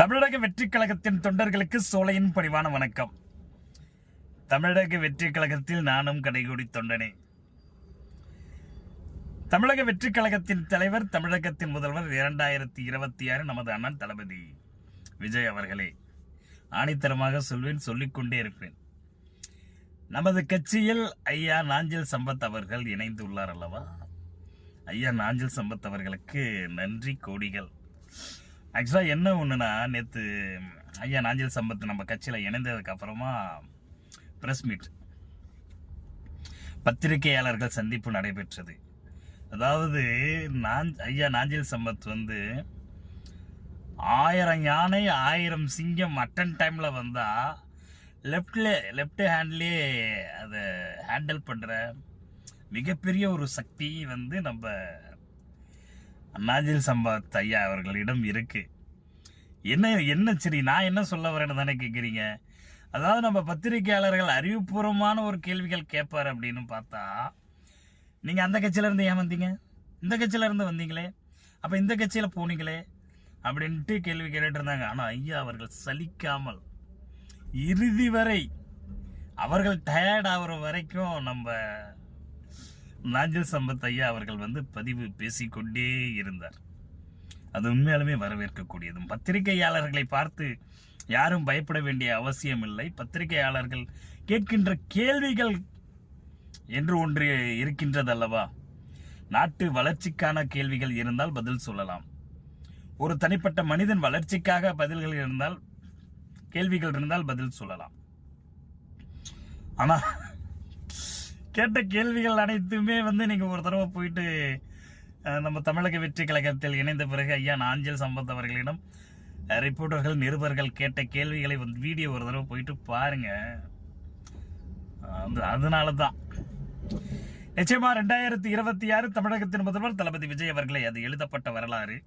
தமிழக வெற்றி கழகத்தின் தொண்டர்களுக்கு சோலையின் பணிவான வணக்கம். தமிழக வெற்றி கழகத்தில் நானும் கடைகோடி தொண்டனே. தமிழக வெற்றி கழகத்தின் தலைவர், தமிழகத்தின் முதல்வர் 2026 நமது அண்ணன் தளபதி விஜய் அவர்களே. ஆணித்தரமாக சொல்வேன், சொல்லிக்கொண்டே இருப்பேன். நமது கட்சியில் ஐயா நாஞ்சில் சம்பத் அவர்கள் இணைந்துள்ளார் அல்லவா? ஐயா நாஞ்சில் சம்பத் அவர்களுக்கு நன்றி கோடிகள். ஆக்சுவலாக என்ன ஒன்றுனா, நேற்று ஐயா நாஞ்சில் சம்பத் நம்ம கட்சியில் இணைந்ததுக்கு அப்புறமா ப்ரெஸ் மீட், பத்திரிகையாளர்கள் சந்திப்பு நடைபெற்றது. அதாவது ஐயா நாஞ்சில் சம்பத் 1000 யானை 1000 சிங்கம் அட்டன் டைமில் வந்தால் லெஃப்ட் ஹேண்ட்லேயே அதை ஹேண்டில் பண்ணுற மிகப்பெரிய ஒரு சக்தி நம்ம நாஞ்சில் சம்பத் ஐயா அவர்களிடம் இருக்கு. என்ன சரி, நான் என்ன சொல்ல வரேன்னு தானே கேட்குறீங்க. அதாவது நம்ம பத்திரிகையாளர்கள் அறிவுபூர்வமான ஒரு கேள்விகள் கேட்பார் அப்படின்னு பார்த்தா, நீங்கள் அந்த கட்சியில இருந்து ஏன் வந்தீங்க, இந்த கட்சியில இருந்து வந்தீங்களே, அப்போ இந்த கட்சியில் போனீங்களே அப்படின்ட்டு கேள்வி கேட்டுட்டு இருந்தாங்க. ஆனால் ஐயா அவர்கள் சலிக்காமல் இறுதி வரை, அவர்கள் டயர்ட் ஆகிற வரைக்கும் நம்ம நாஞ்சில் சம்பத் ஐயா அவர்கள் பதிவு பேசிக்கொண்டே இருந்தார். அது உண்மையாலுமே வரவேற்கக்கூடியதும். பத்திரிகையாளர்களை பார்த்து யாரும் பயப்பட வேண்டிய அவசியம் இல்லை. பத்திரிகையாளர்கள் கேட்கின்ற கேள்விகள் என்று ஒன்று இருக்கின்றது அல்லவா? நாட்டு வளர்ச்சிக்கான கேள்விகள் இருந்தால் பதில் சொல்லலாம். ஒரு தனிப்பட்ட மனிதன் வளர்ச்சிக்காக கேள்விகள் இருந்தால் பதில் சொல்லலாம். ஆனா கேட்ட கேள்விகள் அனைத்துமே நீங்க ஒரு தடவை போயிட்டு நம்ம தமிழக வெற்றி கழகத்தில் இணைந்த பிறகு ஐயா நாஞ்சில் சம்பத் அவர்களிடம் ரிப்போர்ட்டர்கள், நிருபர்கள் கேட்ட கேள்விகளை வீடியோ ஒரு தடவை போயிட்டு பாருங்க. அதனால தான் நிச்சயமா 2026 தமிழகத்தின் முதல்வர் தளபதி விஜய் அவர்களை, அது எழுதப்பட்ட வரலாறு.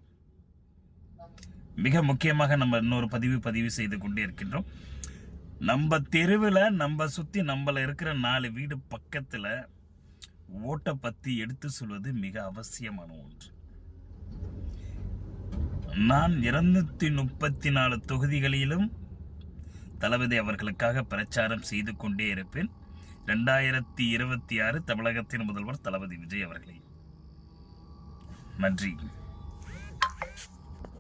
மிக முக்கியமாக நம்ம இன்னொரு பதிவு செய்து கொண்டே இருக்கின்றோம். நம்ம தெருவில் நம்ம சுற்றி நம்மள இருக்கிற 4 வீடு பக்கத்தில் ஓட்டை பற்றி எடுத்து சொல்வது மிக அவசியமான ஒன்று. நான் 234 தொகுதிகளிலும் தளபதி அவர்களுக்காக பிரச்சாரம் செய்து கொண்டே இருப்பேன். 2026 தமிழகத்தின் முதல்வர் தளபதி விஜய் அவர்களே. நன்றி.